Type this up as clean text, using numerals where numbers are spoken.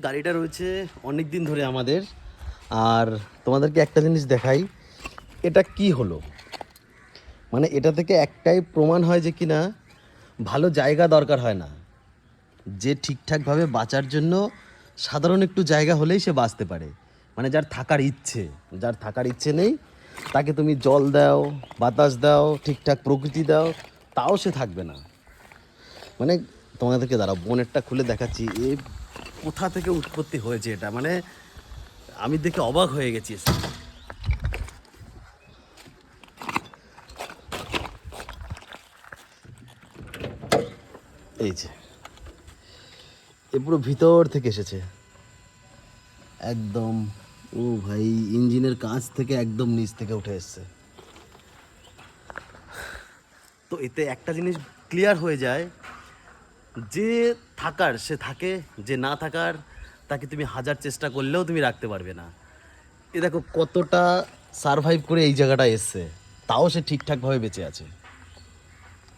গাড়িটা রয়েছে অনেক দিন ধরে আমাদের। আর তোমাদেরকে একটা জিনিস দেখাই, এটা কি হলো, মানে এটা থেকে একটাই প্রমাণ হয় যে কিনা ভালো জায়গা দরকার হয় না, যে ঠিকঠাকভাবে বাঁচার জন্য সাধারণ একটু জায়গা হলেই সে বাঁচতে পারে। মানে যার থাকার ইচ্ছে নেই, তাকে তুমি জল দাও, বাতাস দাও, ঠিকঠাক প্রকৃতি দাও, তাও সে থাকবে না। মানে তোমাদেরকে দাঁড়াও বনেটটা খুলে দেখাচ্ছি, এ কোথা থেকে উৎপত্তি হয়েছে এটা, মানে আমি দেখে অবাক হয়ে গেছি। এই যে এ পুরো ভিতর থেকে এসেছে একদম। ও ভাই, ইঞ্জিনের কাঁচ থেকে একদম নিচ থেকে উঠে এসছে। তো এতে একটা জিনিস ক্লিয়ার হয়ে যায়, যে থাকার সে থাকে, যে না থাকার তাকে তুমি হাজার চেষ্টা করলেও তুমি রাখতে পারবে না। এ দেখো কতটা সারভাইভ করে এই জায়গাটা এসছে, তাও সে ঠিকঠাকভাবে বেঁচে আছে।